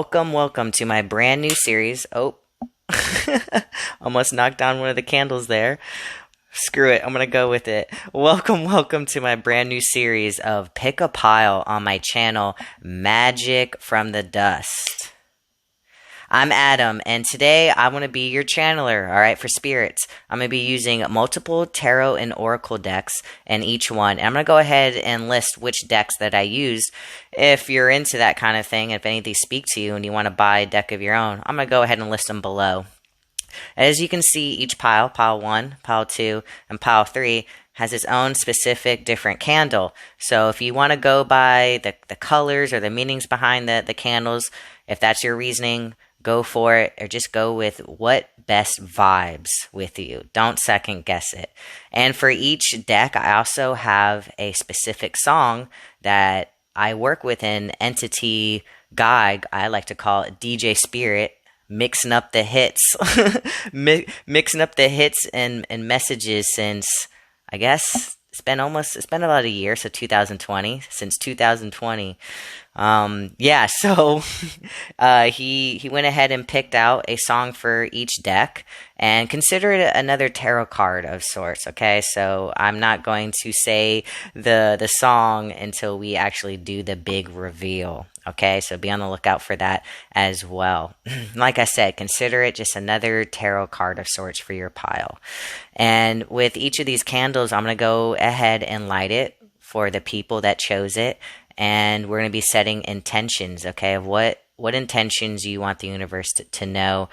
welcome to my brand new series. Oh, almost knocked down one of the candles there. Screw it, I'm gonna go with it. Welcome to my brand new series of Pick a Pile on my channel, Magick from the Dust. I'm Adam, and today I want to be your channeler, alright, for spirits. I'm going to be using multiple tarot and oracle decks in each one. And I'm going to go ahead and list which decks that I used. If you're into that kind of thing, if any of these speak to you and you want to buy a deck of your own, I'm going to go ahead and list them below. As you can see, each pile, pile 1, pile 2, and pile 3, has its own specific different candle. So if you want to go by the colors or the meanings behind the candles, if that's your reasoning, go for it, or just go with what best vibes with you. Don't second guess it. And for each deck, I also have a specific song that I work with an entity guide. I like to call it DJ Spirit, mixing up the hits, mixing up the hits and messages since, I guess, it's been about a year, so 2020, since 2020. So he went ahead and picked out a song for each deck and consider it another tarot card of sorts. Okay, so I'm not going to say the song until we actually do the big reveal. Okay, so be on the lookout for that as well. Like I said, consider it just another tarot card of sorts for your pile. And with each of these candles, I'm going to go ahead and light it for the people that chose it. And we're going to be setting intentions, okay, of what intentions you want the universe to know,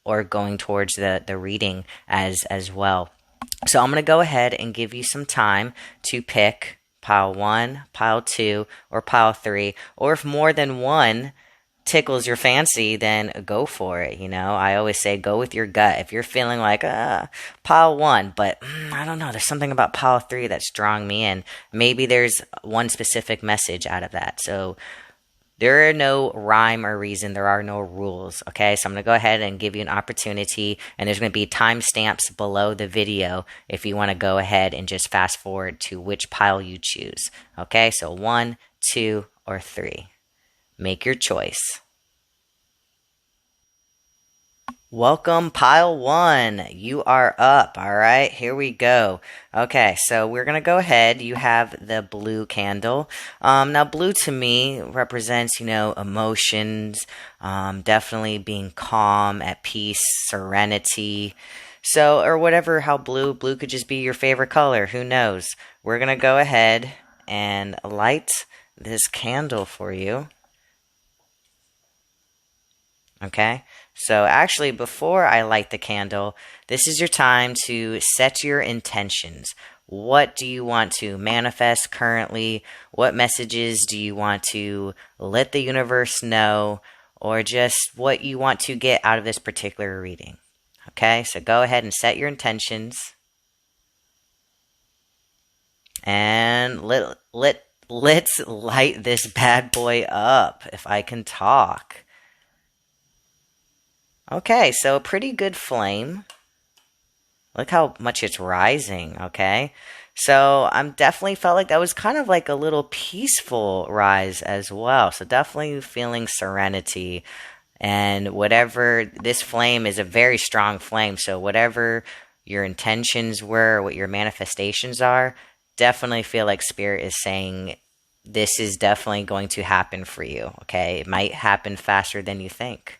or going towards the reading as well. So I'm going to go ahead and give you some time to pick pile 1, pile 2, or pile 3, or if more than one tickles your fancy, then go for it. I always say go with your gut. If you're feeling like pile 1, but I don't know, there's something about pile 3 that's drawing me in, maybe there's one specific message out of that. So there are no rhyme or reason, there are no rules. Okay, so I'm going to go ahead and give you an opportunity, and there's going to be timestamps below the video if you want to go ahead and just fast forward to which pile you choose. Okay, so 1, 2, or 3. Make your choice. Welcome, pile 1. You are up. All right, here we go. Okay, so we're going to go ahead. You have the blue candle. Now, blue to me represents, emotions, definitely being calm, at peace, serenity. So, or whatever, how blue could just be your favorite color. Who knows? We're going to go ahead and light this candle for you. Okay, so actually before I light the candle, this is your time to set your intentions. What do you want to manifest currently? What messages do you want to let the universe know? Or just what you want to get out of this particular reading? Okay, so go ahead and set your intentions. And let's light this bad boy up, if I can talk. Okay, so a pretty good flame. Look how much it's rising, okay? So I'm definitely felt like that was kind of like a little peaceful rise as well. So definitely feeling serenity. And whatever, this flame is a very strong flame. So whatever your intentions were, what your manifestations are, definitely feel like Spirit is saying this is definitely going to happen for you, okay? It might happen faster than you think.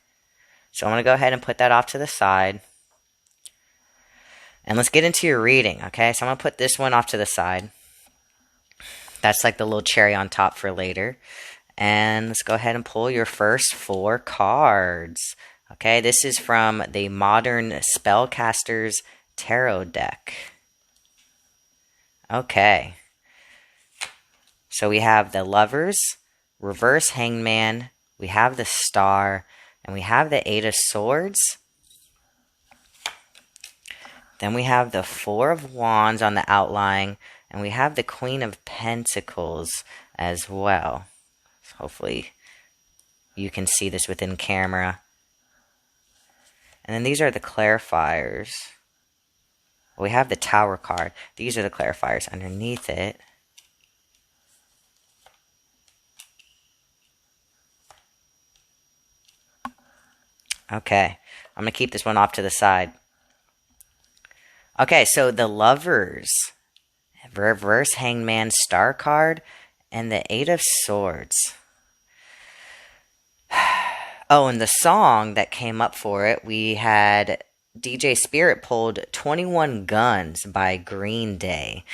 So I'm going to go ahead and put that off to the side. And let's get into your reading, okay? So I'm going to put this one off to the side. That's like the little cherry on top for later. And let's go ahead and pull your first 4 cards. Okay, this is from the Modern Spellcasters Tarot deck. Okay. So we have the Lovers, Reverse Hangman, we have the Star, and we have the 8 of Swords. Then we have the 4 of Wands on the outline. And we have the Queen of Pentacles as well. So hopefully you can see this within camera. And then these are the clarifiers. We have the Tower card. These are the clarifiers underneath it. Okay. I'm going to keep this one off to the side. Okay, so the Lovers, reverse Hangman Star card, and the Eight of Swords. Oh, and the song that came up for it, we had DJ Spirit pulled 21 Guns by Green Day.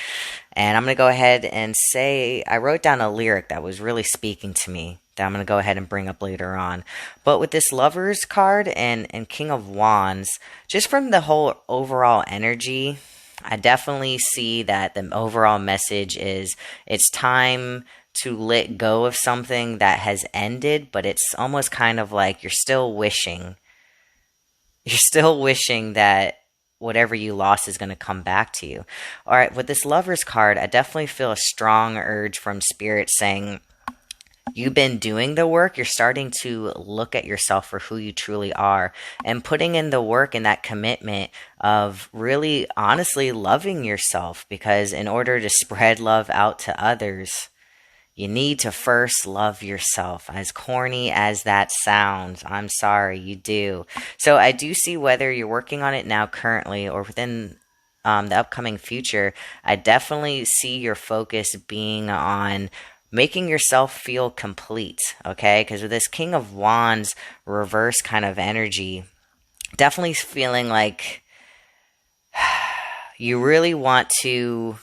And I'm going to go ahead and say I wrote down a lyric that was really speaking to me that I'm going to go ahead and bring up later on. But with this Lovers card and King of Wands, just from the whole overall energy, I definitely see that the overall message is it's time to let go of something that has ended, but it's almost kind of like you're still wishing. You're still wishing that whatever you lost is going to come back to you. All right, with this Lovers card, I definitely feel a strong urge from Spirit saying, you've been doing the work. You're starting to look at yourself for who you truly are and putting in the work and that commitment of really honestly loving yourself, because in order to spread love out to others, you need to first love yourself. As corny as that sounds, I'm sorry, you do. So I do see whether you're working on it now currently or within the upcoming future, I definitely see your focus being on making yourself feel complete, okay? Because with this King of Wands reverse kind of energy, definitely feeling like you really want to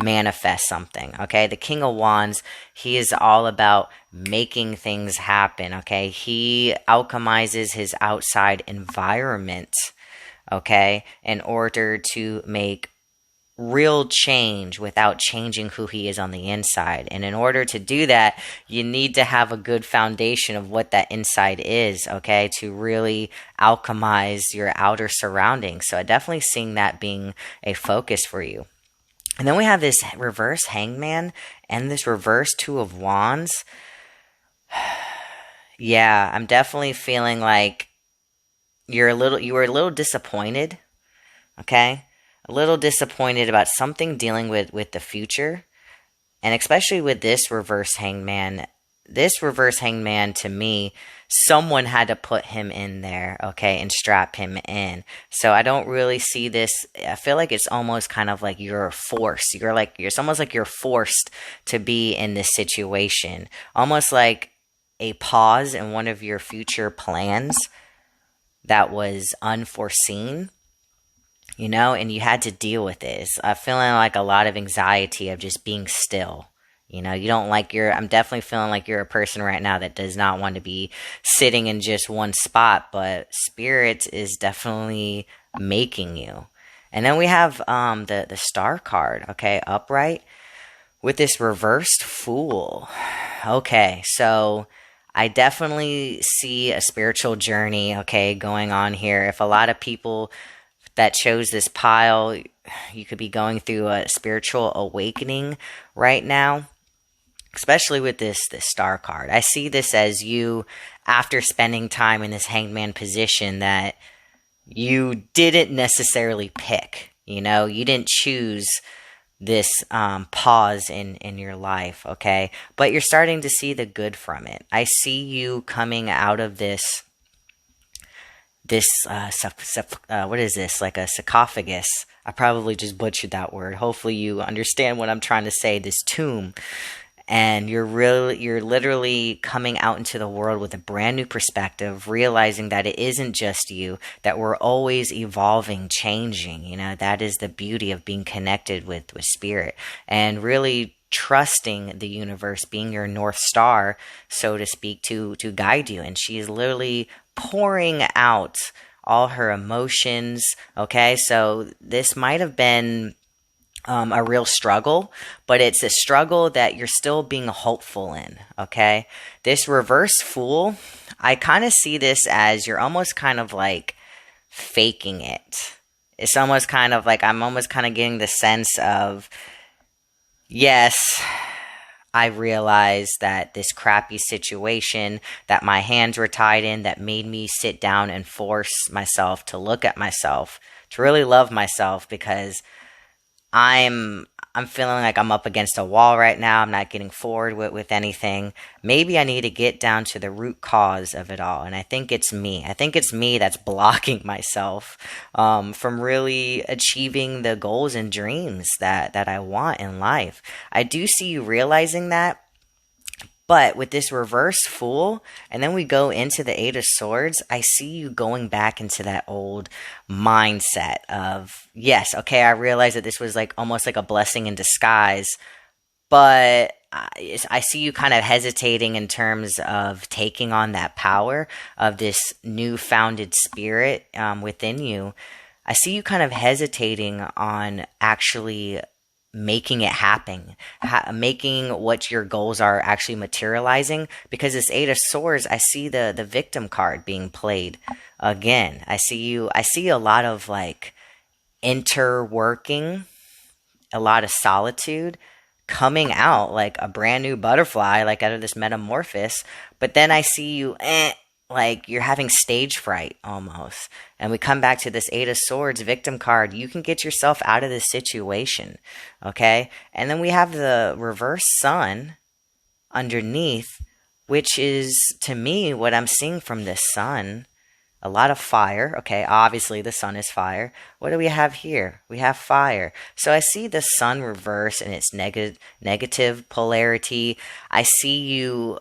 manifest something, okay? The King of Wands, he is all about making things happen, okay? He alchemizes his outside environment, okay, in order to make real change without changing who he is on the inside. And in order to do that, you need to have a good foundation of what that inside is, okay, to really alchemize your outer surroundings. So I definitely seeing that being a focus for you. And then we have this reverse Hangman and this reverse Two of Wands. Yeah, I'm definitely feeling like you were a little disappointed, okay? A little disappointed about something dealing with the future. And especially with this reverse Hangman to me, someone had to put him in there, okay, and strap him in. So I don't really see this. I feel like it's almost kind of like you're forced. It's almost like you're forced to be in this situation. Almost like a pause in one of your future plans that was unforeseen, you know, and you had to deal with this. I'm feeling like a lot of anxiety of just being still. You know, I'm definitely feeling like you're a person right now that does not want to be sitting in just one spot, but Spirit is definitely making you. And then we have the Star card, okay, upright, with this reversed Fool. Okay, so I definitely see a spiritual journey, okay, going on here. If a lot of people that chose this pile, you could be going through a spiritual awakening right now, especially with this Star card. I see this as you, after spending time in this Hangman position that you didn't necessarily pick. You know, you didn't choose this pause in your life, okay? But you're starting to see the good from it. I see you coming out of this what is this, like a sarcophagus? I probably just butchered that word. Hopefully you understand what I'm trying to say. This tomb. And you're literally coming out into the world with a brand new perspective, realizing that it isn't just you, that we're always evolving, changing. You know, that is the beauty of being connected with Spirit, and really trusting the universe being your North Star, so to speak, to guide you. And she is literally pouring out all her emotions. Okay, so this might have been a real struggle, but it's a struggle that you're still being hopeful in, okay? This reverse Fool, I kind of see this as you're almost kind of like faking it. It's almost kind of like I'm almost kind of getting the sense of, yes, I realized that this crappy situation that my hands were tied in that made me sit down and force myself to look at myself, to really love myself, because I'm I'm feeling like I'm up against a wall right now. I'm not getting forward with anything. Maybe I need to get down to the root cause of it all. And I think it's me. I think it's me that's blocking myself from really achieving the goals and dreams that I want in life. I do see you realizing that. But with this reverse fool, and then we go into the Eight of Swords, I see you going back into that old mindset of, yes, okay, I realize that this was like almost like a blessing in disguise, but I see you kind of hesitating in terms of taking on that power of this new founded spirit within you. I see you kind of hesitating on actually making it happen, making what your goals are actually materializing. Because this Eight of Swords, I see the victim card being played again. I see a lot of like interworking, a lot of solitude coming out like a brand new butterfly, like out of this metamorphosis. But then I see you, like you're having stage fright almost. And we come back to this Eight of Swords victim card. You can get yourself out of this situation, okay? And then we have the reverse sun underneath, which is to me what I'm seeing from this sun. A lot of fire. Okay, obviously the sun is fire. What do we have here? We have fire. So I see the sun reverse in its negative polarity. I see you,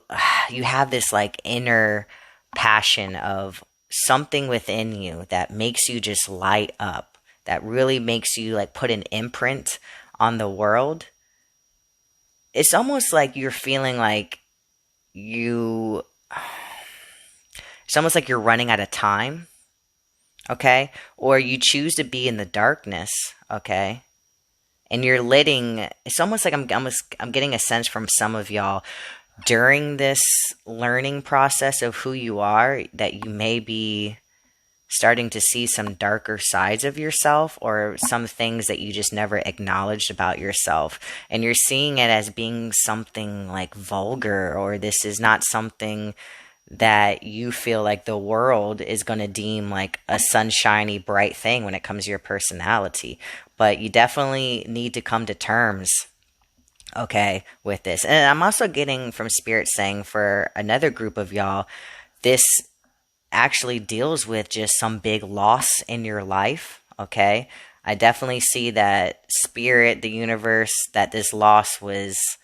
you have this like inner passion of something within you that makes you just light up, that really makes you like put an imprint on the world. It's almost like you're feeling like you, it's almost like you're running out of time, okay? Or you choose to be in the darkness, okay? And you're letting, it's almost like I'm getting a sense from some of y'all during this learning process of who you are that you may be starting to see some darker sides of yourself or some things that you just never acknowledged about yourself. And you're seeing it as being something like vulgar, or this is not something that you feel like the world is going to deem like a sunshiny, bright thing when it comes to your personality. But you definitely need to come to terms, okay, with this. And I'm also getting from Spirit saying for another group of y'all, this actually deals with just some big loss in your life, okay? I definitely see that Spirit, the universe, that this loss was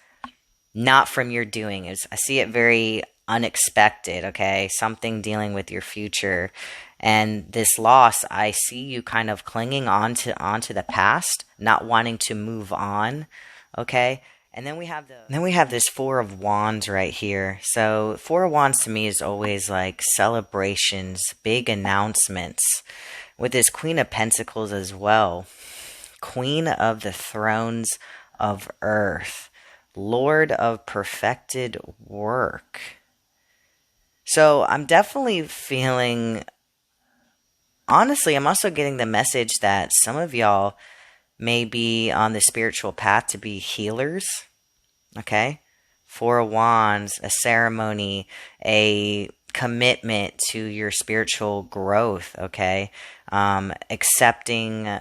not from your doing. I see it very unexpected, okay? Something dealing with your future. And this loss, I see you kind of clinging onto the past, not wanting to move on, okay? And then we have this Four of Wands right here. So Four of Wands to me is always like celebrations, big announcements. With this Queen of Pentacles as well. Queen of the Thrones of Earth. Lord of Perfected Work. So I'm definitely feeling, honestly, I'm also getting the message that some of y'all may be on the spiritual path to be healers. Okay? Four of Wands, a ceremony, a commitment to your spiritual growth, okay? Accepting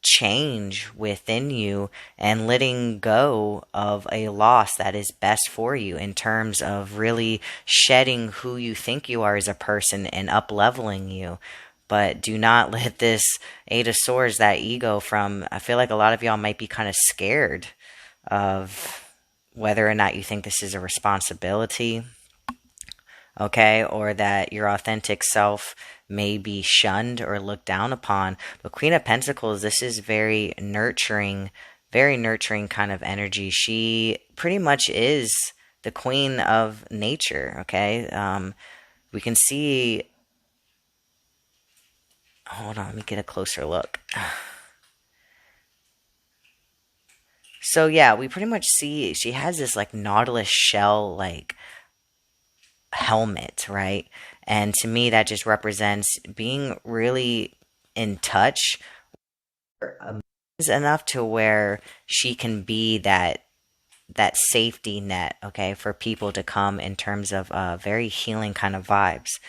change within you and letting go of a loss that is best for you in terms of really shedding who you think you are as a person and up leveling you. But do not let this Eight of Swords, that ego from, I feel like a lot of y'all might be kind of scared of whether or not you think this is a responsibility, okay, or that your authentic self may be shunned or looked down upon. But Queen of Pentacles, this is very nurturing kind of energy. She pretty much is the queen of nature, okay? We can see, hold on, let me get a closer look. So yeah, we pretty much see she has this like nautilus shell like helmet, right? And to me, that just represents being really in touch enough to where she can be that safety net, okay, for people to come in terms of very healing kind of vibes.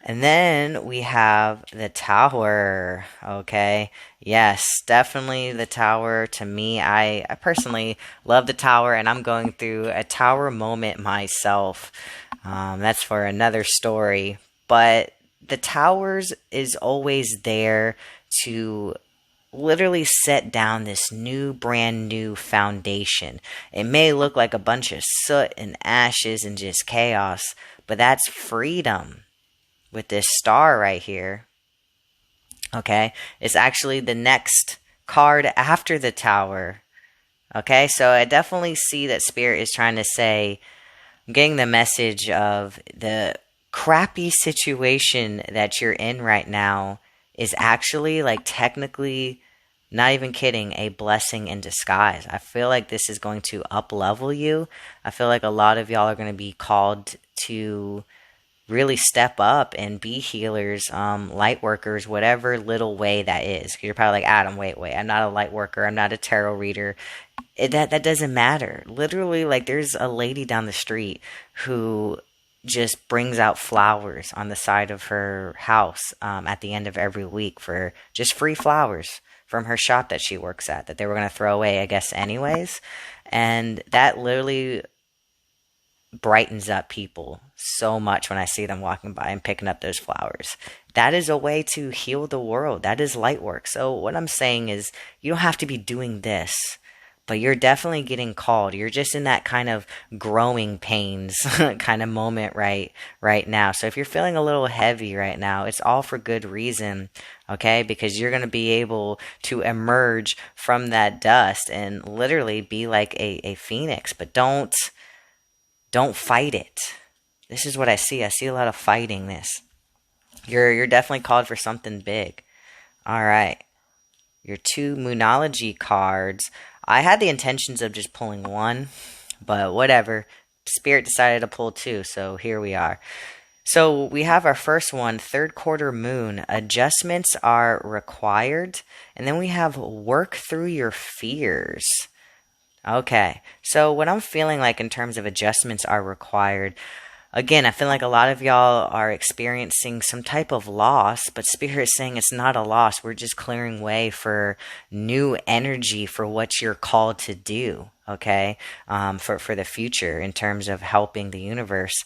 And then we have the Tower. Okay. Yes, definitely the Tower. To me, I personally love the Tower, and I'm going through a Tower moment myself. That's for another story. But the Towers is always there to literally set down this new, brand new foundation. It may look like a bunch of soot and ashes and just chaos, but that's freedom with this star right here. Okay, it's actually the next card after the Tower. Okay, so I definitely see that Spirit is trying to say, I'm getting the message of the crappy situation that you're in right now is actually, like, technically, not even kidding, a blessing in disguise. I feel like this is going to up level you. I feel like a lot of y'all are going to be called to really step up and be healers, light workers, whatever little way that is. You're probably like, Adam, wait, I'm not a light worker. I'm not a tarot reader. That doesn't matter. Literally, like, there's a lady down the street who just brings out flowers on the side of her house at the end of every week for just free flowers from her shop that she works at that they were going to throw away, I guess, anyways. And that literally brightens up people so much when I see them walking by and picking up those flowers. That is a way to heal the world. That is light work. So what I'm saying is you don't have to be doing this, but you're definitely getting called. You're just in that kind of growing pains kind of moment right now. So if you're feeling a little heavy right now, it's all for good reason, okay? Because you're going to be able to emerge from that dust and literally be like a phoenix, but don't fight it. This is what I see. I see a lot of fighting this. You're definitely called for something big. All right. Your two Moonology cards. I had the intentions of just pulling one, but whatever. Spirit decided to pull two, so here we are. So we have our first one, third quarter moon. Adjustments are required. And then we have work through your fears. Okay, so what I'm feeling like in terms of adjustments are required, again, I feel like a lot of y'all are experiencing some type of loss, but Spirit is saying it's not a loss. We're just clearing way for new energy for what you're called to do, okay, for the future in terms of helping the universe.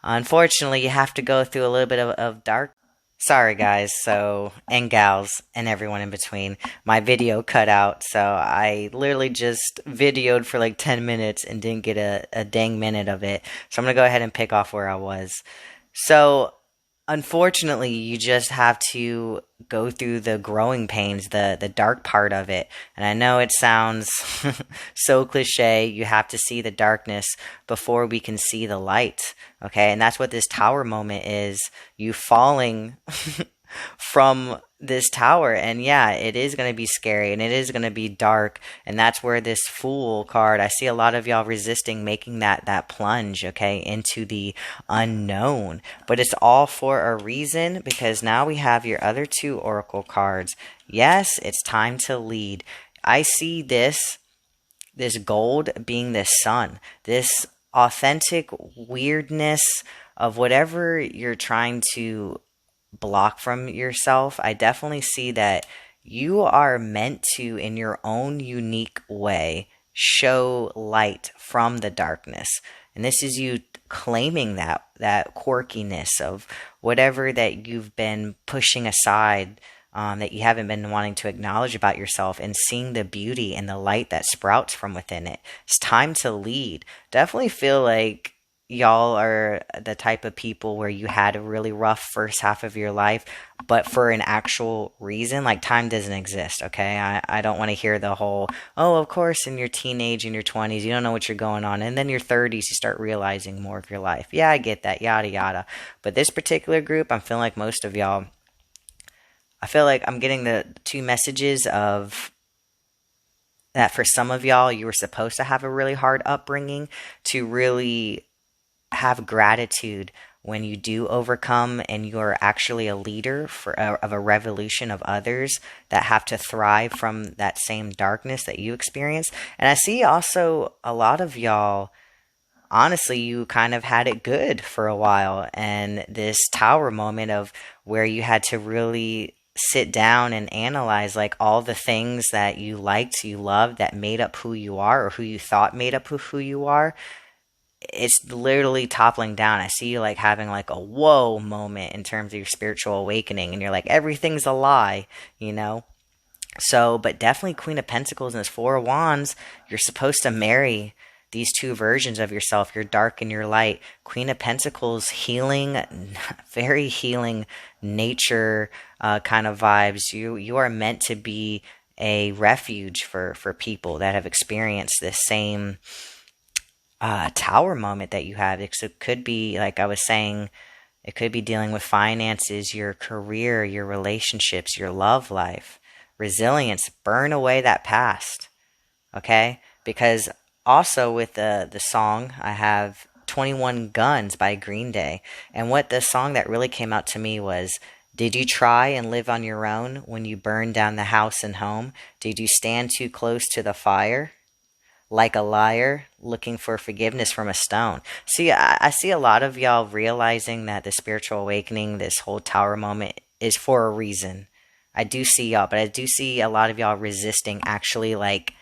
Unfortunately, you have to go through a little bit of dark. Sorry, guys, so, and gals, and everyone in between. My video cut out, so I literally just videoed for like 10 minutes and didn't get a dang minute of it. So I'm gonna go ahead and pick off where I was. So, unfortunately, you just have to go through the growing pains, the dark part of it. And I know it sounds so cliche. You have to see the darkness before we can see the light. Okay, and that's what this tower moment is. You falling from this tower, and yeah, it is going to be scary and it is going to be dark, and that's where this Fool card, I see a lot of y'all resisting making that plunge, okay, into the unknown, but it's all for a reason, because now we have your other two oracle cards. Yes, it's time to lead. I see this gold being this sun, this authentic weirdness of whatever you're trying to block from yourself. I definitely see that you are meant to, in your own unique way, show light from the darkness. And this is you claiming that quirkiness of whatever that you've been pushing aside, that you haven't been wanting to acknowledge about yourself, and seeing the beauty and the light that sprouts from within it. It's time to lead. Definitely feel like y'all are the type of people where you had a really rough first half of your life, but for an actual reason. Like, time doesn't exist, okay? I don't want to hear the whole, oh, of course, in your teenage, in your 20s, you don't know what you're going on, and then your 30s, you start realizing more of your life. Yeah, I get that, yada, yada. But this particular group, I'm feeling like most of y'all, I feel like I'm getting the two messages of that for some of y'all, you were supposed to have a really hard upbringing to really have gratitude when you do overcome and you're actually a leader of a revolution of others that have to thrive from that same darkness that you experience. And I see also a lot of y'all honestly, you kind of had it good for a while. And this tower moment of where you had to really sit down and analyze like all the things that you liked, you loved, that made up who you are or who you thought made up who you are, it's literally toppling down. I see you like having like a whoa moment in terms of your spiritual awakening, and you're like, everything's a lie, you know? So, but definitely Queen of Pentacles and this Four of Wands, you're supposed to marry these two versions of yourself, your dark and your light. Queen of Pentacles, healing, very healing nature kind of vibes. You are meant to be a refuge for people that have experienced this same tower moment that you have. It could be, like I was saying, it could be dealing with finances, your career, your relationships, your love life, resilience. Burn away that past, okay? Because also with the song, I have 21 Guns by Green Day. And what the song that really came out to me was, did you try and live on your own when you burned down the house and home? Did you stand too close to the fire? Like a liar looking for forgiveness from a stone. See, I see a lot of y'all realizing that the spiritual awakening, this whole tower moment, is for a reason. I do see y'all, but I do see a lot of y'all resisting actually like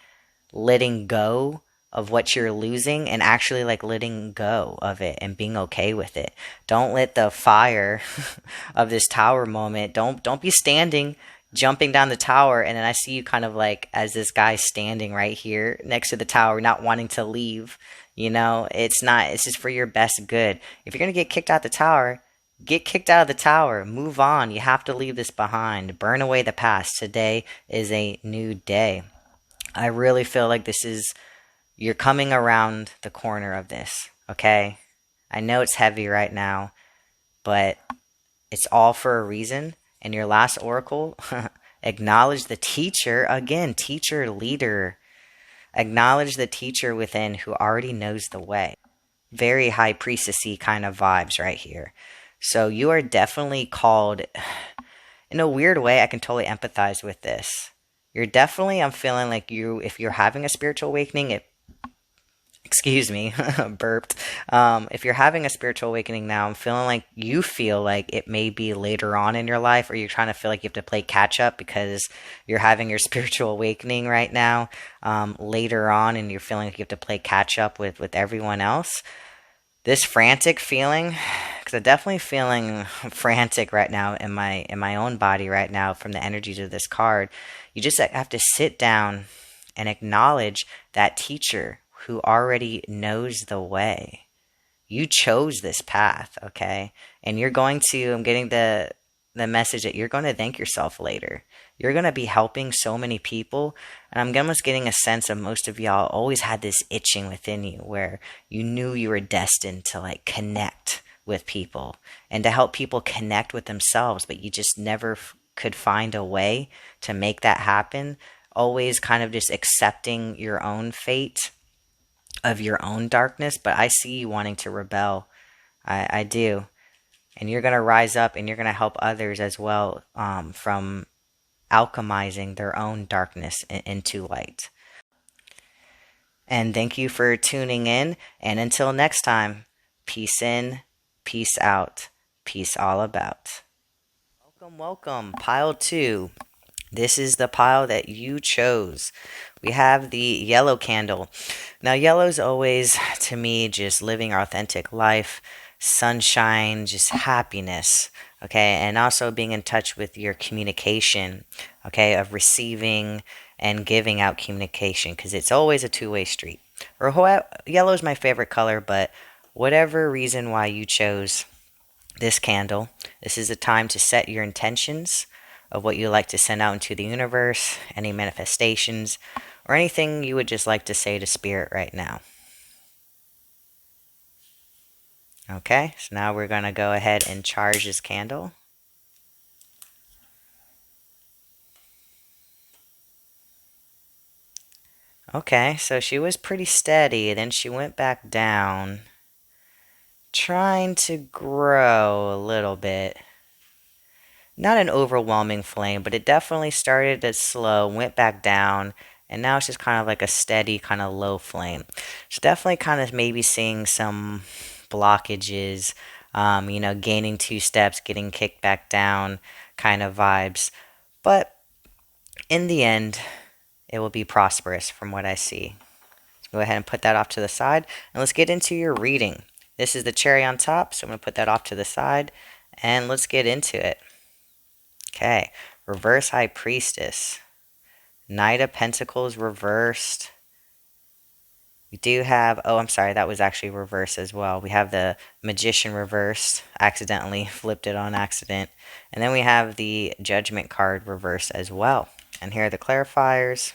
letting go of what you're losing and actually like letting go of it and being okay with it. Don't let the fire of this tower moment, don't be standing jumping down the tower, and then I see you kind of like as this guy standing right here next to the tower not wanting to leave. You know, it's just for your best good. If you're going to get kicked out the tower, get kicked out of the tower. Move on. You have to leave this behind. Burn away the past. Today is a new day. I really feel like you're coming around the corner of this, okay? I know it's heavy right now, but it's all for a reason. And your last oracle, acknowledge the teacher. Again, teacher, leader. Acknowledge the teacher within who already knows the way. Very high priestessy kind of vibes right here. So you are definitely called, in a weird way, I can totally empathize with this. You're definitely, I'm feeling like if you're having a spiritual awakening, excuse me, burped. If you're having a spiritual awakening now, I'm feeling like you feel like it may be later on in your life, or you're trying to feel like you have to play catch up because you're having your spiritual awakening right now, later on, and you're feeling like you have to play catch up with everyone else. This frantic feeling, because I'm definitely feeling frantic right now in my own body right now from the energies of this card. You just have to sit down and acknowledge that teacher who already knows the way. You chose this path, okay? And you're going to, I'm getting the message that you're going to thank yourself later. You're going to be helping so many people. And I'm almost getting a sense of most of y'all always had this itching within you where you knew you were destined to like connect with people and to help people connect with themselves, but you just never could find a way to make that happen. Always kind of just accepting your own fate of your own darkness. But I see you wanting to rebel. I do. And you're going to rise up and you're going to help others as well, from alchemizing their own darkness into light. And thank you for tuning in. And until next time, peace in, peace out, peace all about. Welcome, welcome. Pile 2. This is the pile that you chose. We have the yellow candle. Now, yellow is always, to me, just living authentic life, sunshine, just happiness, okay? And also being in touch with your communication, okay, of receiving and giving out communication, because it's always a two-way street. Yellow is my favorite color, but whatever reason why you chose this candle, this is a time to set your intentions of what you like to send out into the universe, any manifestations, or anything you would just like to say to spirit right now. Okay, so now we're going to go ahead and charge this candle. Okay, so she was pretty steady, then she went back down, trying to grow a little bit. Not an overwhelming flame, but it definitely started as slow, went back down, and now it's just kind of like a steady kind of low flame. So definitely kind of maybe seeing some blockages, gaining 2 steps, getting kicked back down kind of vibes. But in the end, it will be prosperous from what I see. Go ahead and put that off to the side, and let's get into your reading. This is the cherry on top, so I'm going to put that off to the side, and let's get into it. Okay, reverse high priestess, Knight of Pentacles reversed. We do have, oh, I'm sorry, that was actually reversed as well. We have the Magician reversed, accidentally flipped it on accident. And then we have the Judgment card reversed as well. And here are the clarifiers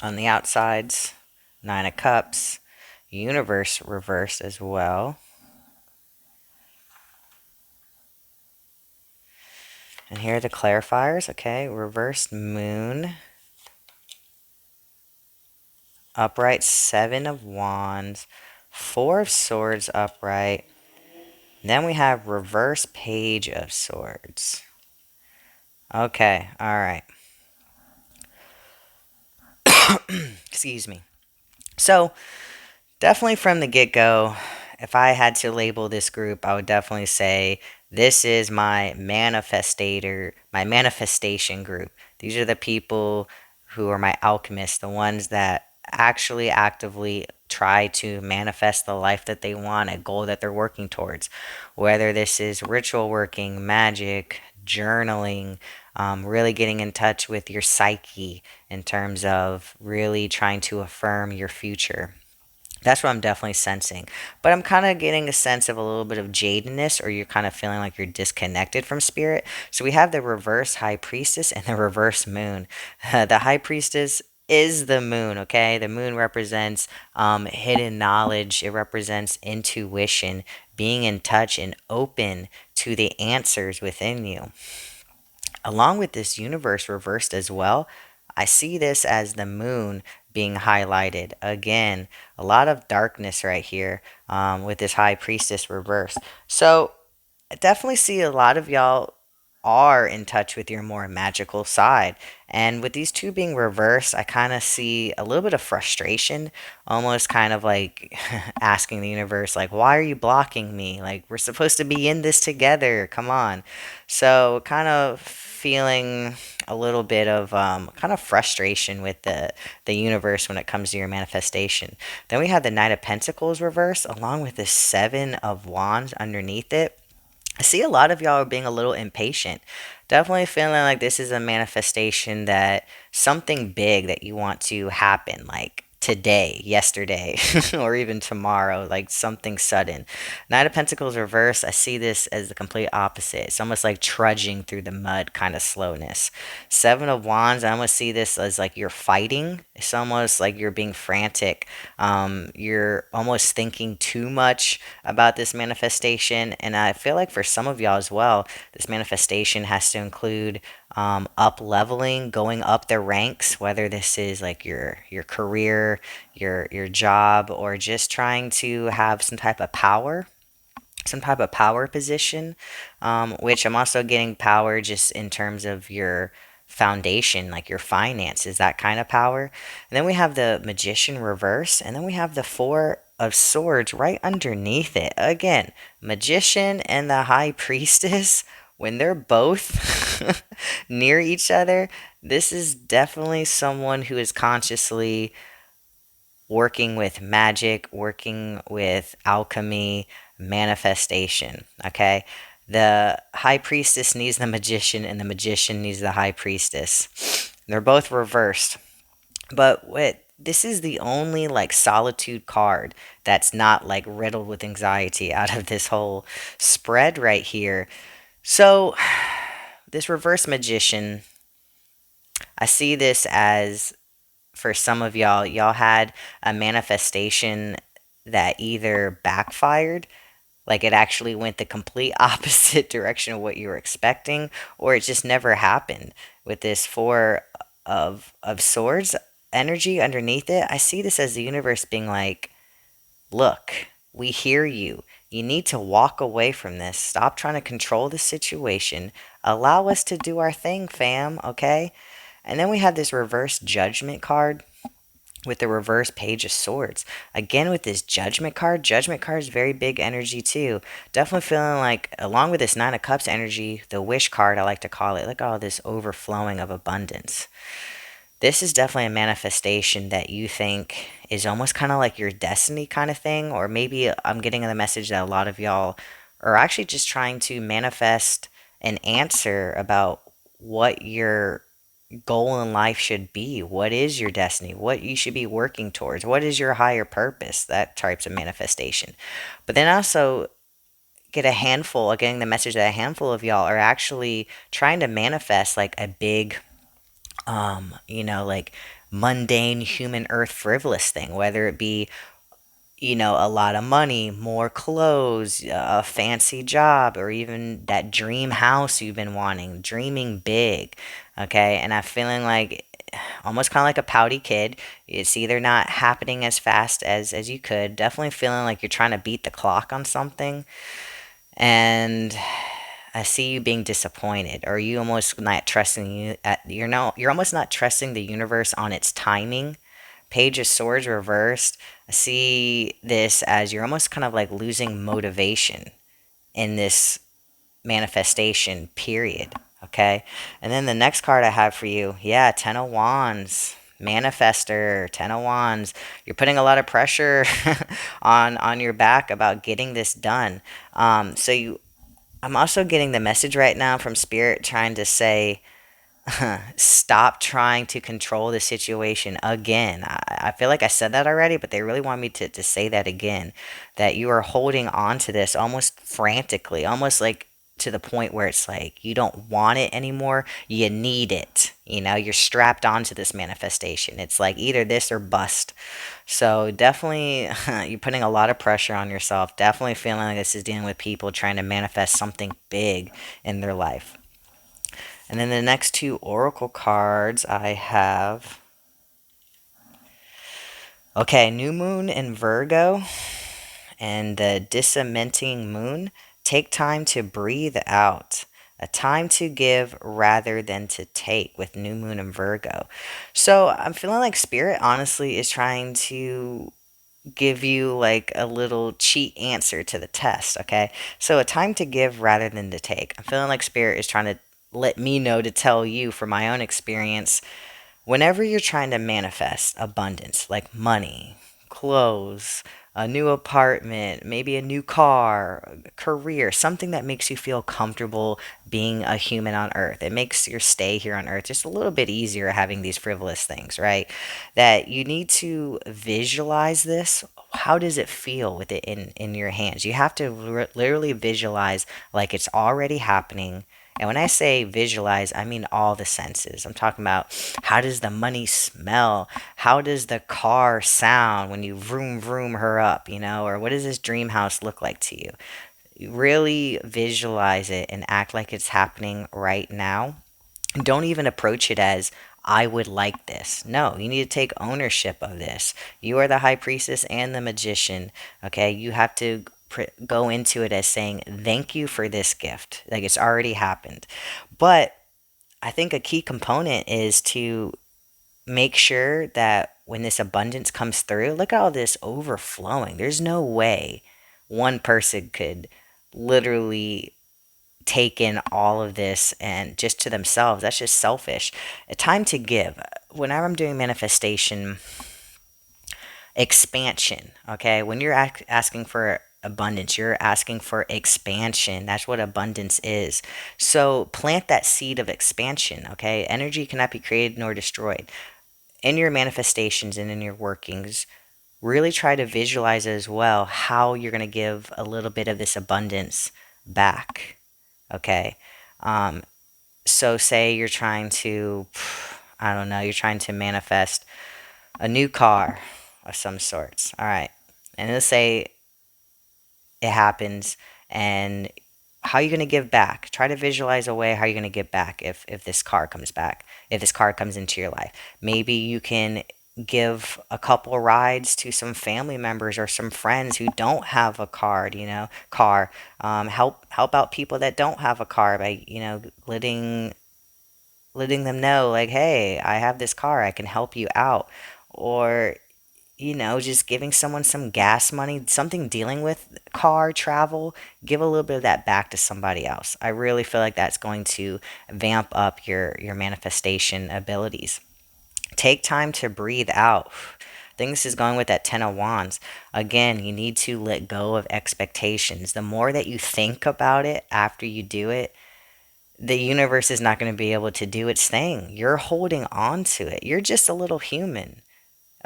on the outsides. 9 of Cups, Universe reversed as well. And here are the clarifiers, okay, reversed Moon. Upright 7 of Wands, 4 of Swords upright. Then we have reverse Page of Swords. Okay, alright. Excuse me. So, definitely from the get-go, if I had to label this group, I would definitely say this is my manifestation group. These are the people who are my alchemists, the ones that actually actively try to manifest the life that they want, a goal that they're working towards. Whether this is ritual working, magic, journaling, really getting in touch with your psyche in terms of really trying to affirm your future. That's what I'm definitely sensing. But I'm kind of getting a sense of a little bit of jadedness, or you're kind of feeling like you're disconnected from spirit. So we have the reverse high priestess and the reverse moon. The high priestess is the moon, okay? The moon represents hidden knowledge, it represents intuition, being in touch and open to the answers within you. Along with this universe reversed as well, I see this as the moon being highlighted. Again, a lot of darkness right here with this high priestess reversed. So I definitely see a lot of y'all are in touch with your more magical side. And with these two being reversed, I kind of see a little bit of frustration, almost kind of like asking the universe, like, why are you blocking me? Like, we're supposed to be in this together. Come on. So, kind of feeling a little bit of kind of frustration with the universe when it comes to your manifestation. Then we have the Knight of Pentacles reversed, along with the 7 of Wands underneath it. I see a lot of y'all are being a little impatient. Definitely feeling like this is a manifestation that something big that you want to happen, like today, yesterday, or even tomorrow, like something sudden. Knight of Pentacles reverse, I see this as the complete opposite. It's almost like trudging through the mud kind of slowness. 7 of Wands, I almost see this as like you're fighting. It's almost like you're being frantic. You're almost thinking too much about this manifestation. And I feel like for some of y'all as well, this manifestation has to include up leveling, going up their ranks, whether this is like your career, your job, or just trying to have some type of power position, which I'm also getting power just in terms of your foundation, like your finances, that kind of power. And then we have the Magician reverse, and then we have the 4 of Swords right underneath it. Again, Magician and the High Priestess, when they're both near each other, this is definitely someone who is consciously working with magic, working with alchemy, manifestation. Okay. The high priestess needs the magician, and the magician needs the high priestess. They're both reversed. But this is the only like solitude card that's not like riddled with anxiety out of this whole spread right here. So, this reverse magician, I see this as, for some of y'all had a manifestation that either backfired, like it actually went the complete opposite direction of what you were expecting, or it just never happened. With this 4 of Swords energy underneath it, I see this as the universe being like, look, we hear you. You need to walk away from this. Stop trying to control the situation. Allow us to do our thing, fam, okay? And then we have this reverse judgment card with the reverse page of swords. Again, with this judgment card is very big energy too. Definitely feeling like, along with this nine of cups energy, the wish card, I like to call it, look at all this overflowing of abundance. This is definitely a manifestation that you think is almost kind of like your destiny kind of thing. Or maybe I'm getting the message that a lot of y'all are actually just trying to manifest an answer about what your goal in life should be. What is your destiny? What you should be working towards? What is your higher purpose? That types of manifestation. But then also get a handful, getting the message that a handful of y'all are actually trying to manifest like a big, like mundane human earth frivolous thing, whether it be a lot of money, more clothes, a fancy job, or even that dream house you've been wanting, dreaming big. Okay. And I'm feeling like almost kind of like a pouty kid. It's either not happening as fast as you could. Definitely feeling like you're trying to beat the clock on something. And I see you being disappointed, or you almost not trusting you're almost not trusting the universe on its timing. Page of Swords reversed. I see this as you're almost kind of like losing motivation in this manifestation period. Okay. And then the next card I have for you, yeah, Ten of Wands. Manifester, Ten of Wands. You're putting a lot of pressure on your back about getting this done. I'm also getting the message right now from Spirit trying to say, stop trying to control the situation again. I feel like I said that already, but they really want me to say that again. That you are holding on to this almost frantically, almost like to the point where it's like you don't want it anymore. You need it. You're strapped onto this manifestation. It's like either this or bust. So definitely, you're putting a lot of pressure on yourself. Definitely feeling like this is dealing with people trying to manifest something big in their life. And then the next two oracle cards I have. Okay, new moon in Virgo and the dissementing moon. Take time to breathe out. A time to give rather than to take with new moon in Virgo. So I'm feeling like Spirit honestly is trying to give you like a little cheat answer to the test, okay? So a time to give rather than to take. I'm feeling like Spirit is trying to let me know to tell you from my own experience, whenever you're trying to manifest abundance, like money, clothes, a new apartment, maybe a new car, career, something that makes you feel comfortable being a human on earth. It makes your stay here on earth just a little bit easier having these frivolous things, right? That you need to visualize this. How does it feel with it in your hands? You have to literally visualize like it's already happening. And when I say visualize, I mean all the senses. I'm talking about, how does the money smell? How does the car sound when you vroom vroom her up, or what does this dream house look like to you? You really visualize it and act like it's happening right now. And don't even approach it as, I would like this. No, you need to take ownership of this. You are the high priestess and the magician. Okay, you have to go into it as saying, thank you for this gift. Like it's already happened. But I think a key component is to make sure that when this abundance comes through, look at all this overflowing. There's no way one person could literally take in all of this and just to themselves. That's just selfish. A time to give. Whenever I'm doing manifestation, expansion, okay? When you're asking for abundance, you're asking for expansion. That's what abundance is. So plant that seed of expansion, okay? Energy cannot be created nor destroyed. In your manifestations and in your workings, really try to visualize as well how you're going to give a little bit of this abundance back, okay? So say you're trying to, I don't know, you're trying to manifest a new car of some sorts. All right. And let's say it happens, and how are you going to give back? Try to visualize a way how you're going to give back if this car comes back, if this car comes into your life. Maybe you can give a couple rides to some family members or some friends who don't have a car. Help out people that don't have a car by letting letting them know, like, hey, I have this car, I can help you out. Or, just giving someone some gas money, something dealing with car travel, give a little bit of that back to somebody else. I really feel like that's going to vamp up your manifestation abilities. Take time to breathe out. I think this is going with that 10 of wands. Again, you need to let go of expectations. The more that you think about it after you do it, the universe is not going to be able to do its thing. You're holding on to it. You're just a little human.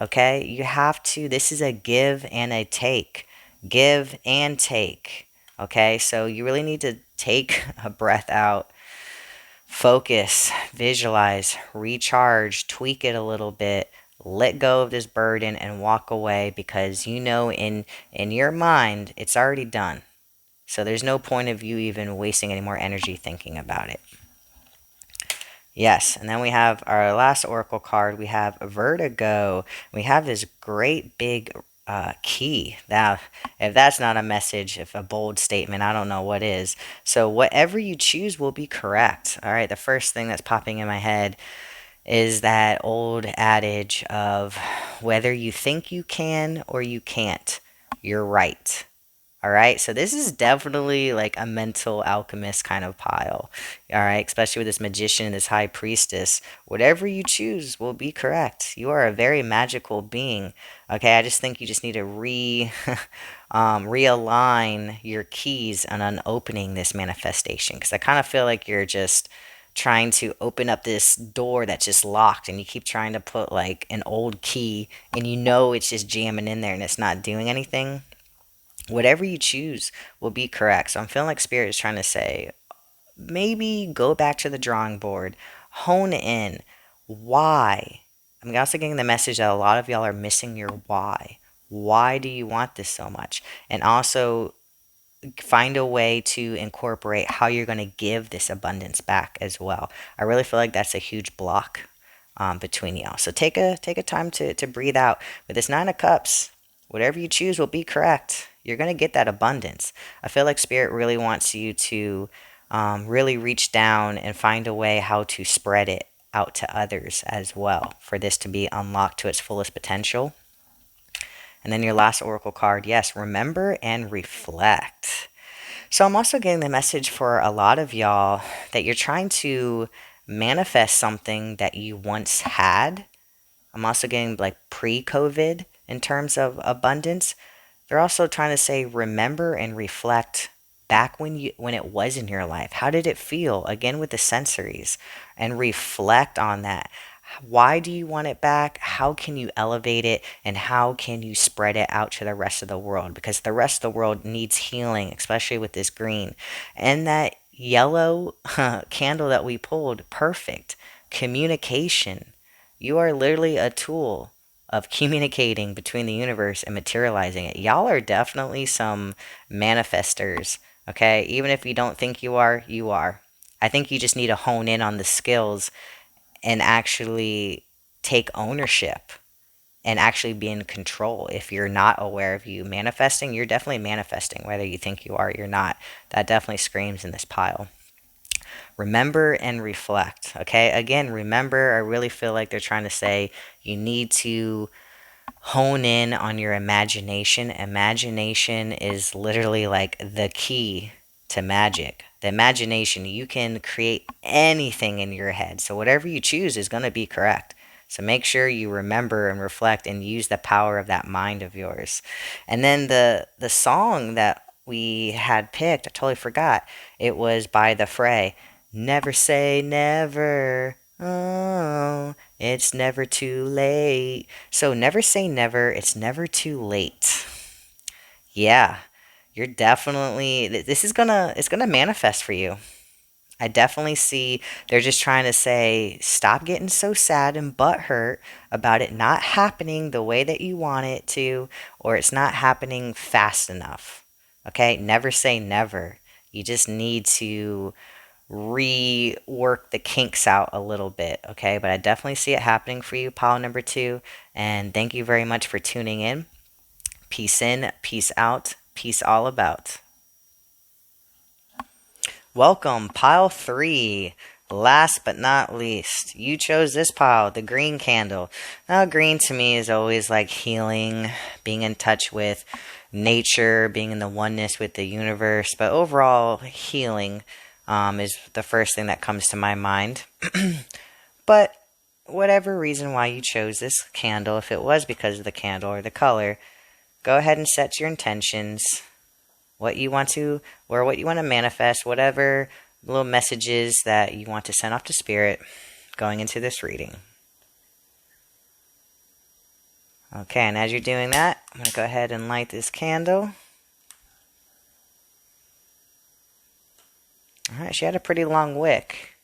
Okay? You have to, this is a give and a take. Give and take. Okay? So you really need to take a breath out, focus, visualize, recharge, tweak it a little bit, let go of this burden and walk away, because in your mind it's already done. So there's no point of you even wasting any more energy thinking about it. Yes, and then we have our last oracle card. We have Vertigo. We have this great big key. Now, if that's not a message, if a bold statement, I don't know what is. So whatever you choose will be correct. All right, the first thing that's popping in my head is that old adage of whether you think you can or you can't, you're right. All right, so this is definitely like a mental alchemist kind of pile. All right, especially with this magician and this high priestess. Whatever you choose will be correct. You are a very magical being. Okay, I just think you just need to realign your keys on opening this manifestation, because I kind of feel like you're just trying to open up this door that's just locked, and you keep trying to put like an old key, and it's just jamming in there and it's not doing anything. Whatever you choose will be correct. So I'm feeling like Spirit is trying to say, maybe go back to the drawing board, hone in. Why? I'm also getting the message that a lot of y'all are missing your why. Why do you want this so much? And also find a way to incorporate how you're going to give this abundance back as well. I really feel like that's a huge block between y'all. So take a time to breathe out. With this Nine of Cups, whatever you choose will be correct. You're going to get that abundance. I feel like Spirit really wants you to really reach down and find a way how to spread it out to others as well, for this to be unlocked to its fullest potential. And then your last oracle card, yes, remember and reflect. So I'm also getting the message for a lot of y'all that you're trying to manifest something that you once had. I'm also getting like pre-COVID in terms of abundance. They're also trying to say remember and reflect back when it was in your life. How did it feel? Again with the sensories, and reflect on that. Why do you want it back? How can you elevate it? And how can you spread it out to the rest of the world? Because the rest of the world needs healing, especially with this green. And that yellow candle that we pulled, perfect. Communication. You are literally a tool of communicating between the universe and materializing it. Y'all are definitely some manifestors, okay? Even if you don't think you are, you are. I think you just need to hone in on the skills and actually take ownership and actually be in control. If you're not aware of you manifesting, you're definitely manifesting, whether you think you are or you're not. That definitely screams in this pile. Remember and reflect. Okay, again, remember, I really feel like they're trying to say you need to hone in on your imagination. Imagination is literally like the key to magic. The imagination, you can create anything in your head. So whatever you choose is going to be correct. So make sure you remember and reflect and use the power of that mind of yours. And then the song that we had picked, I totally forgot. It was by The Fray. Never say never. Oh, it's never too late. So never say never. It's never too late. Yeah, you're definitely, this is it's gonna manifest for you. I definitely see they're just trying to say stop getting so sad and butthurt about it not happening the way that you want it to, or it's not happening fast enough. Okay, never say never. You just need to rework the kinks out a little bit, okay? But I definitely see it happening for you, pile number two. And thank you very much for tuning in. Peace in, peace out, peace all about. Welcome, pile three. last but not least, you chose this pile, the green candle. Now, green to me is always like healing, being in touch with nature, being in the oneness with the universe, but overall healing is the first thing that comes to my mind. But whatever reason why you chose this candle, if it was because of the candle or the color, go ahead and set your intentions, what you want to, or what you want to manifest, whatever little messages that you want to send off to spirit going into this reading. Okay, and as you're doing that, I'm going to go ahead and light this candle. Alright, she had a pretty long wick.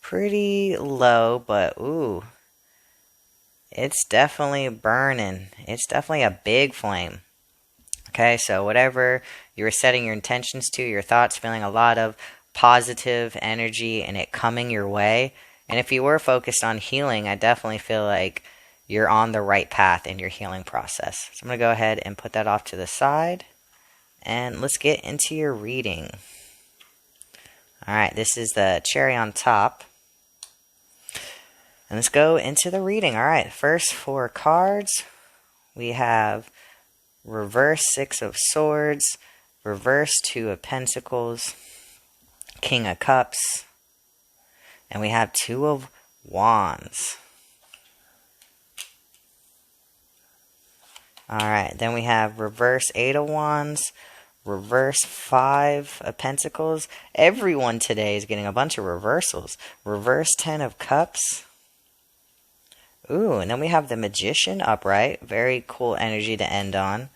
Pretty low, but ooh, it's definitely burning. It's definitely a big flame. Okay, so whatever you were setting your intentions to, your thoughts, feeling a lot of positive energy and it coming your way. And if you were focused on healing, I definitely feel like you're on the right path in your healing process. So I'm going to go ahead and put that off to the side. And let's get into your reading. Alright, this is the cherry on top. And let's go into the reading. Alright, first 4 cards. We have reverse 6 of Swords, reverse 2 of Pentacles, King of Cups, and we have 2 of Wands. Alright, then we have reverse 8 of Wands, reverse 5 of Pentacles. Everyone today is getting a bunch of reversals. Reverse 10 of Cups. Ooh, and then we have the Magician upright. Very cool energy to end on.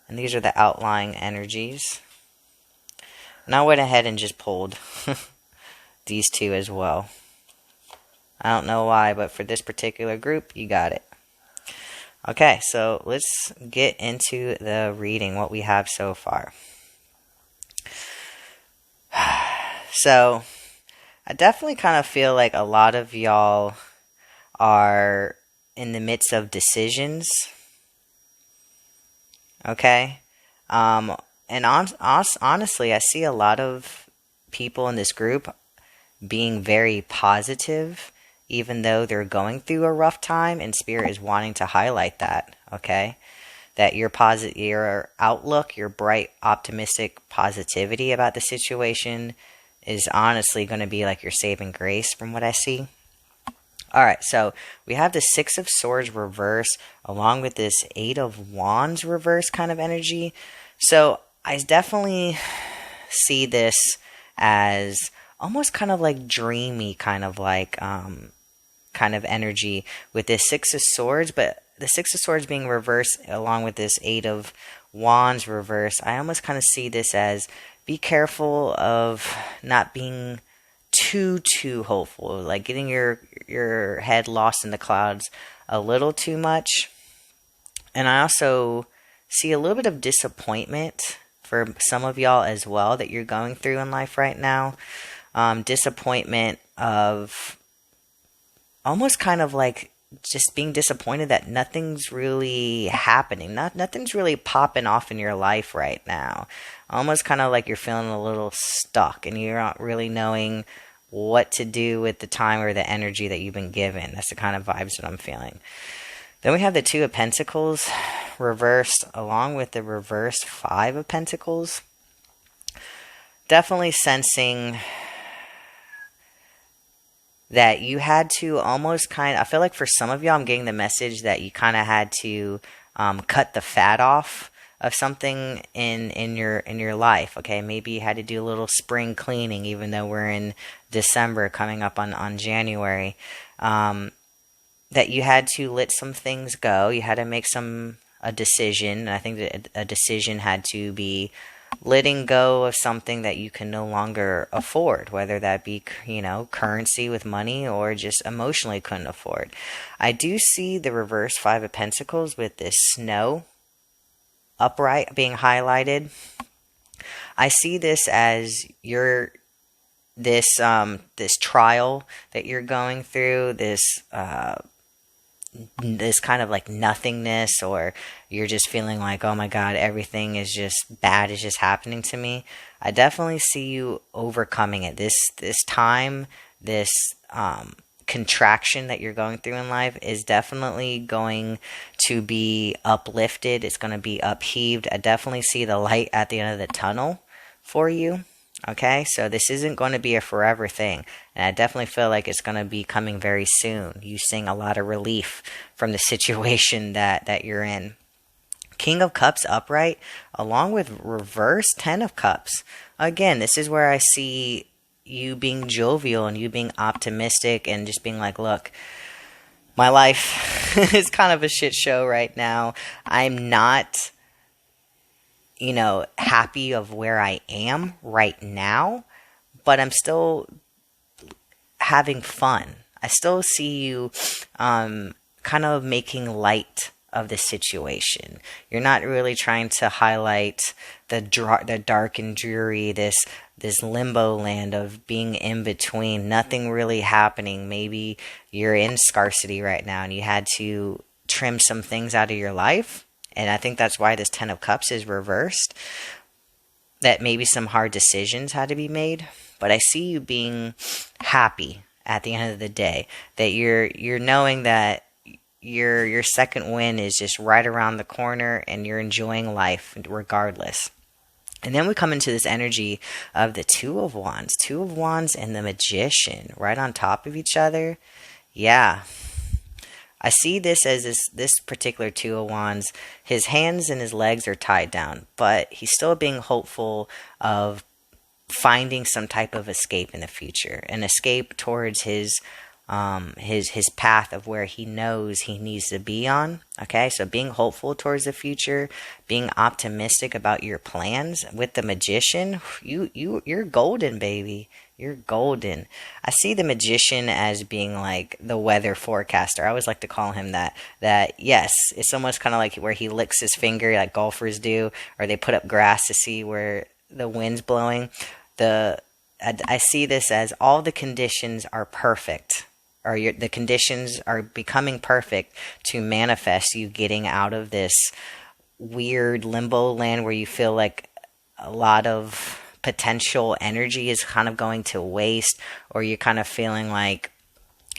And these are the outlying energies. And I went ahead and just pulled these 2 as well. I don't know why, but for this particular group, you got it. Okay, so let's get into the reading, what we have so far. So, I definitely kind of feel like a lot of y'all are in the midst of decisions. Okay? And honestly, I see a lot of people in this group being very positive, even though they're going through a rough time, and Spirit is wanting to highlight that, okay? That your outlook, your bright, optimistic positivity about the situation is honestly going to be like your saving grace from what I see. Alright, so we have the 6 of Swords reverse along with this 8 of Wands reverse kind of energy. So I definitely see this as almost kind of like dreamy, kind of energy with this 6 of Swords, but the 6 of Swords being reversed along with this 8 of Wands reverse. I almost kind of see this as be careful of not being too hopeful, like getting your head lost in the clouds a little too much. And I also see a little bit of disappointment for some of y'all as well that you're going through in life right now. Disappointment of almost kind of like just being disappointed that nothing's really happening. Nothing's really popping off in your life right now. Almost kind of like you're feeling a little stuck and you're not really knowing what to do with the time or the energy that you've been given. That's the kind of vibes that I'm feeling. Then we have the 2 of Pentacles reversed along with the reversed 5 of Pentacles. Definitely sensing that you had to almost I feel like for some of y'all, I'm getting the message that you kind of had to cut the fat off of something in your life. Okay, maybe you had to do a little spring cleaning, even though we're in December, coming up on January. That you had to let some things go. You had to make a decision. I think that a decision had to be letting go of something that you can no longer afford, whether that be, currency with money or just emotionally couldn't afford. I do see the reverse 5 of Pentacles with this snow upright being highlighted. I see this as this trial that you're going through, this this kind of like nothingness, or you're just feeling like, oh my God, everything is just bad is just happening to me, I definitely see you overcoming it. This time, this contraction that you're going through in life is definitely going to be uplifted. It's going to be upheaved. I definitely see the light at the end of the tunnel for you. Okay, so this isn't going to be a forever thing, and I definitely feel like it's going to be coming very soon. You seeing a lot of relief from the situation that you're in. King of Cups upright, along with reverse Ten of Cups. Again, this is where I see you being jovial and you being optimistic and just being like, look, my life is kind of a shit show right now. I'm not, happy of where I am right now, but I'm still having fun. I still see you kind of making light of the situation. You're not really trying to highlight the dark and dreary, this limbo land of being in between, nothing really happening. Maybe you're in scarcity right now and you had to trim some things out of your life. And I think that's why this Ten of Cups is reversed. That maybe some hard decisions had to be made. But I see you being happy at the end of the day. That you're knowing that your second win is just right around the corner and you're enjoying life regardless. And then we come into this energy of the Two of Wands. Two of Wands and the Magician right on top of each other. Yeah. I see this as this particular Two of Wands, his hands and his legs are tied down, but he's still being hopeful of finding some type of escape in the future, an escape towards his path of where he knows he needs to be on. Okay, so being hopeful towards the future, being optimistic about your plans. With the Magician, you're golden, baby. You're golden. I see the Magician as being like the weather forecaster. I always like to call him that. That, yes, it's almost kind of like where he licks his finger like golfers do, or they put up grass to see where the wind's blowing. I see this as all the conditions are perfect, or the conditions are becoming perfect to manifest you getting out of this weird limbo land where you feel like a lot of potential energy is kind of going to waste, or you're kind of feeling like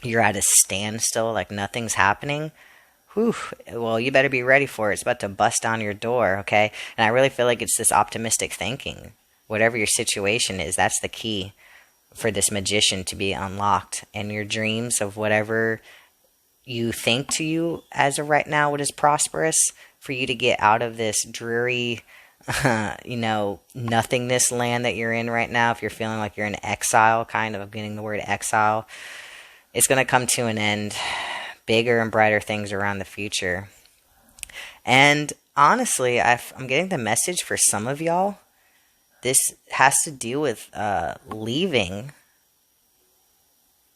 you're at a standstill, like nothing's happening. Whew. Well, you better be ready for it. It's about to bust down your door, okay? And I really feel like it's this optimistic thinking. Whatever your situation is, that's the key for this Magician to be unlocked. And your dreams of whatever you think to you as of right now, what is prosperous, for you to get out of this dreary nothingness land that you're in right now. If you're feeling like you're in exile, kind of getting the word exile, it's going to come to an end. Bigger and brighter things around the future. And honestly, I'm getting the message for some of y'all. This has to do with leaving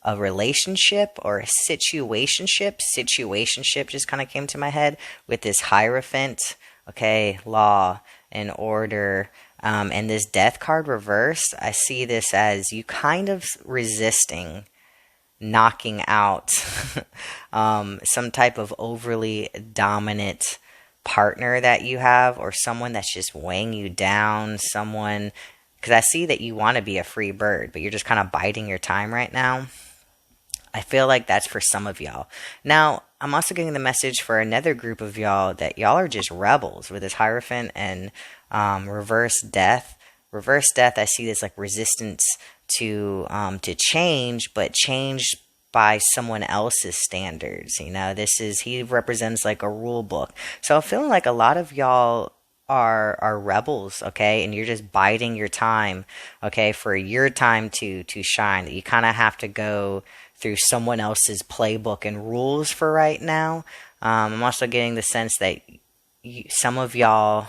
a relationship or a situationship. Situationship just kind of came to my head with this Hierophant. Okay, law and order, and this Death card reversed. I see this as you kind of resisting knocking out some type of overly dominant partner that you have, or someone that's just weighing you down, someone, because I see that you want to be a free bird, but you're just kind of biding your time right now. I feel like that's for some of y'all. Now, I'm also getting the message for another group of y'all that y'all are just rebels with this Hierophant and reverse death. Reverse death, I see this like resistance to change, but change by someone else's standards. He represents like a rule book. So I'm feeling like a lot of y'all are rebels, okay, and you're just biding your time, okay, for your time to shine. That you kind of have to go through someone else's playbook and rules for right now. I'm also getting the sense that some of y'all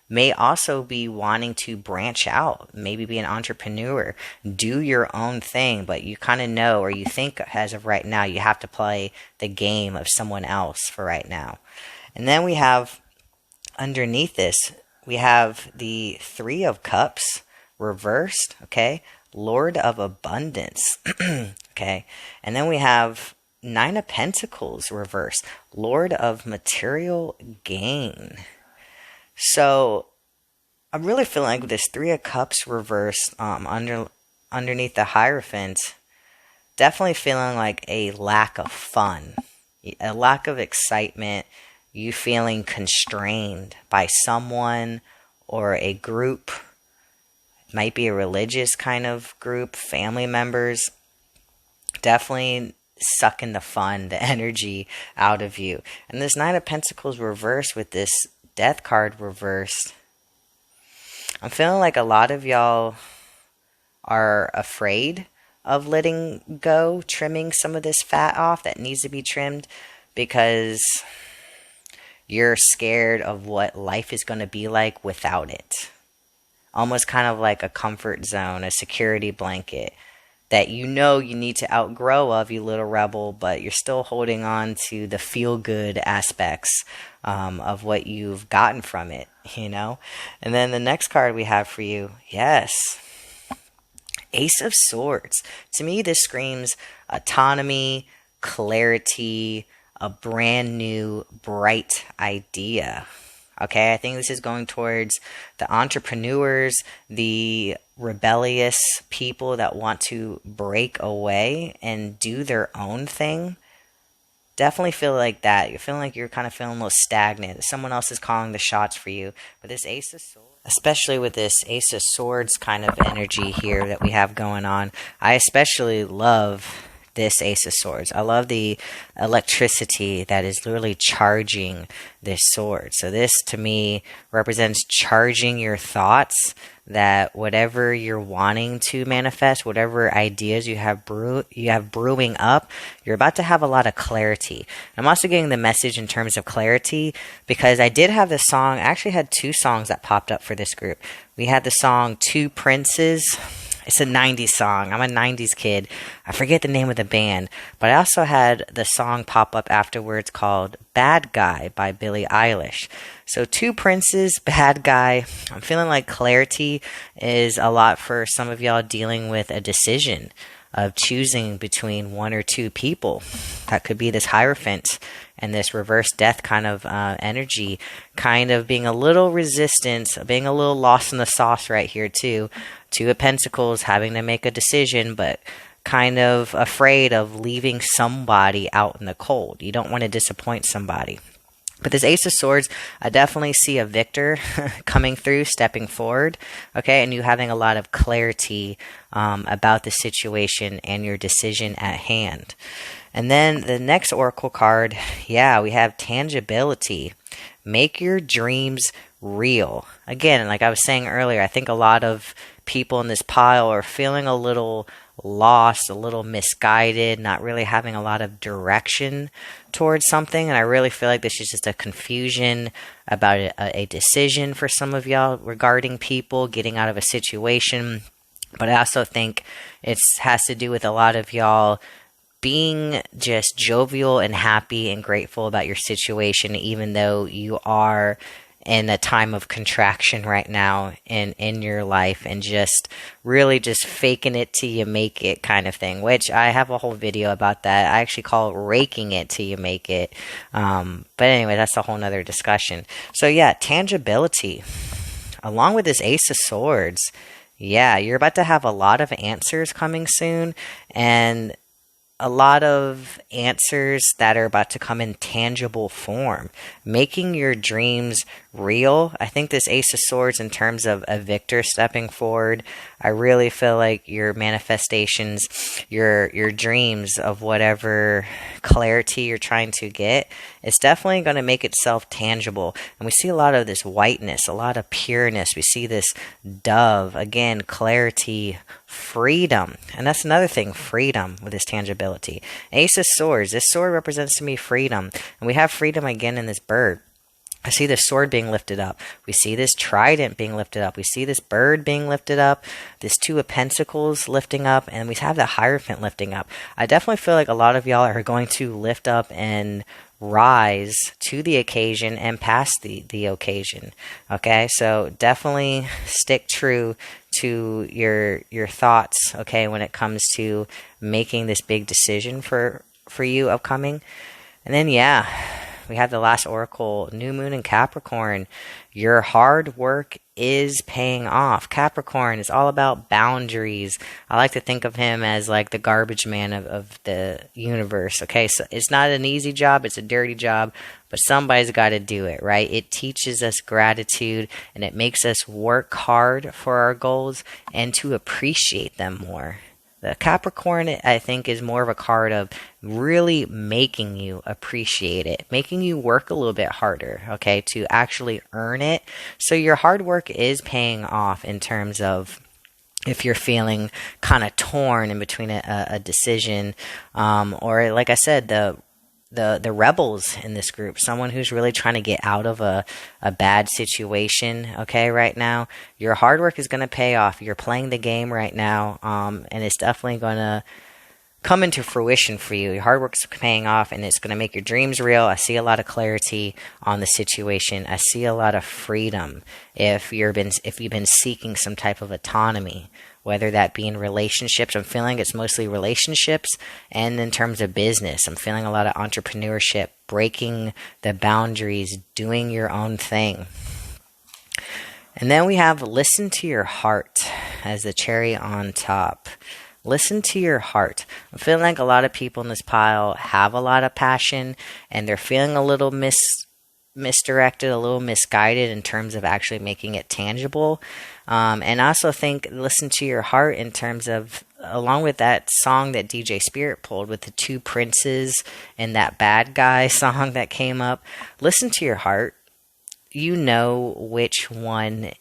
may also be wanting to branch out, maybe be an entrepreneur, do your own thing, but you kind of know, or you think as of right now, you have to play the game of someone else for right now. And then we have, underneath this, we have the Three of Cups reversed, okay? Lord of Abundance, okay? And then we have Nine of Pentacles reverse, Lord of Material Gain. So I'm really feeling like this Three of Cups reverse underneath the Hierophant, definitely feeling like a lack of fun, a lack of excitement, you feeling constrained by someone or a group. It might be a religious kind of group, family members. Definitely sucking the fun, the energy out of you. And this Nine of Pentacles reversed with this Death card reversed, I'm feeling like a lot of y'all are afraid of letting go, trimming some of this fat off that needs to be trimmed, because you're scared of what life is going to be like without it. Almost kind of like a comfort zone, a security blanket that you know you need to outgrow of, you little rebel, but you're still holding on to the feel-good aspects of what you've gotten from it, you know? And then the next card we have for you, yes, Ace of Swords. To me, this screams autonomy, clarity, a brand new, bright idea. Okay, I think this is going towards the entrepreneurs, the rebellious people that want to break away and do their own thing. Definitely feel like that. You're feeling like you're kind of feeling a little stagnant. Someone else is calling the shots for you. But this Ace of Swords, especially with this Ace of Swords kind of energy here that we have going on, I especially love this Ace of Swords. I love the electricity that is literally charging this sword. So this, to me, represents charging your thoughts, that whatever you're wanting to manifest, whatever ideas you have brewing up, you're about to have a lot of clarity. I'm also getting the message in terms of clarity, because I did have the song, I actually had two songs that popped up for this group. We had the song Two Princes. It's a 90s song. I'm a 90s kid. I forget the name of the band, but I also had the song pop up afterwards called Bad Guy by Billie Eilish. So Two Princes, Bad Guy. I'm feeling like clarity is a lot for some of y'all dealing with a decision of choosing between one or two people. That could be this Hierophant and this reverse death kind of energy, kind of being a little resistant, being a little lost in the sauce right here too. Two of Pentacles, having to make a decision, but kind of afraid of leaving somebody out in the cold. You don't want to disappoint somebody. But this Ace of Swords, I definitely see a victor coming through, stepping forward, okay? And you having a lot of clarity about the situation and your decision at hand. And then the next Oracle card, yeah, we have tangibility. Make your dreams real. Again, like I was saying earlier, I think a lot of people in this pile are feeling a little lost, a little misguided, not really having a lot of direction towards something. And I really feel like this is just a confusion about a decision for some of y'all regarding people getting out of a situation. But I also think it has to do with a lot of y'all being just jovial and happy and grateful about your situation, even though you are in a time of contraction right now in your life, and just really just faking it till you make it kind of thing, which I have a whole video about that. I actually call it raking it till you make it. But anyway, that's a whole nother discussion. So yeah, tangibility. Along with this Ace of Swords, yeah, you're about to have a lot of answers coming soon, and a lot of answers that are about to come in tangible form, making your dreams real. I think this Ace of Swords, in terms of a victor stepping forward, I really feel like your manifestations, your dreams of whatever clarity you're trying to get, it's definitely going to make itself tangible. And we see a lot of this whiteness, a lot of pureness. We see this dove, again, clarity, freedom. And that's another thing, freedom, with this tangibility. Ace of Swords, this sword represents to me freedom. And we have freedom again in this bird. I see this sword being lifted up. We see this trident being lifted up. We see this bird being lifted up. This Two of Pentacles lifting up. And we have the Hierophant lifting up. I definitely feel like a lot of y'all are going to lift up and rise to the occasion and past the occasion. Okay, so definitely stick true to your thoughts, okay, when it comes to making this big decision for for you upcoming. And then, yeah, we have the last oracle, new moon in Capricorn. Your hard work is paying off. Capricorn is all about boundaries. I like to think of him as like the garbage man of the universe. Okay, so it's not an easy job, it's a dirty job, but somebody's got to do it, right? It teaches us gratitude, and it makes us work hard for our goals and to appreciate them more. The Capricorn, I think, is more of a card of really making you appreciate it, making you work a little bit harder, okay, to actually earn it. So your hard work is paying off in terms of if you're feeling kind of torn in between a decision, or like I said, the rebels in this group, someone who's really trying to get out of a bad situation, okay, right now. Your hard work is going to pay off. You're playing the game right now, and it's definitely going to come into fruition for you. Your hard work's paying off, and it's going to make your dreams real. I see a lot of clarity on the situation. I see a lot of freedom if you've been seeking some type of autonomy, whether that be in relationships. I'm feeling it's mostly relationships, and in terms of business, I'm feeling a lot of entrepreneurship, breaking the boundaries, doing your own thing. And then we have listen to your heart as the cherry on top. Listen to your heart. I'm feeling like a lot of people in this pile have a lot of passion, and they're feeling a little misdirected, a little misguided in terms of actually making it tangible. And I also think listen to your heart in terms of, along with that song that DJ Spirit pulled with the two princes and that bad guy song that came up, listen to your heart. You know which one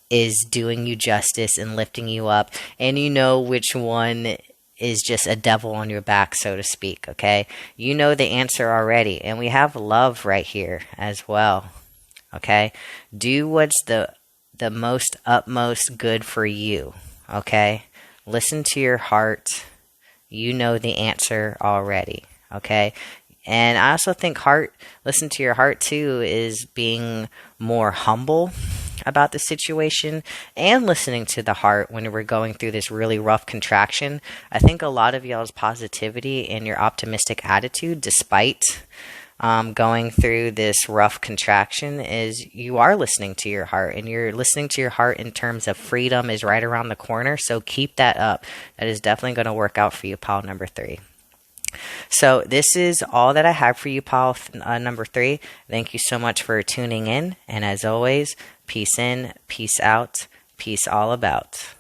is doing you justice and lifting you up, and you know which one is just a devil on your back, so to speak, okay? You know the answer already, and we have love right here as well, okay? Do what's the most utmost good for you, okay? Listen to your heart. You know the answer already, okay? And I also think listen to your heart too, is being more humble about the situation and listening to the heart when we're going through this really rough contraction. I think a lot of y'all's positivity and your optimistic attitude, despite going through this rough contraction, is you are listening to your heart, and you're listening to your heart in terms of freedom is right around the corner. So keep that up. That is definitely going to work out for you, pile number 3. So this is all that I have for you, pile number 3. Thank you so much for tuning in. And as always, peace in, peace out, peace all about.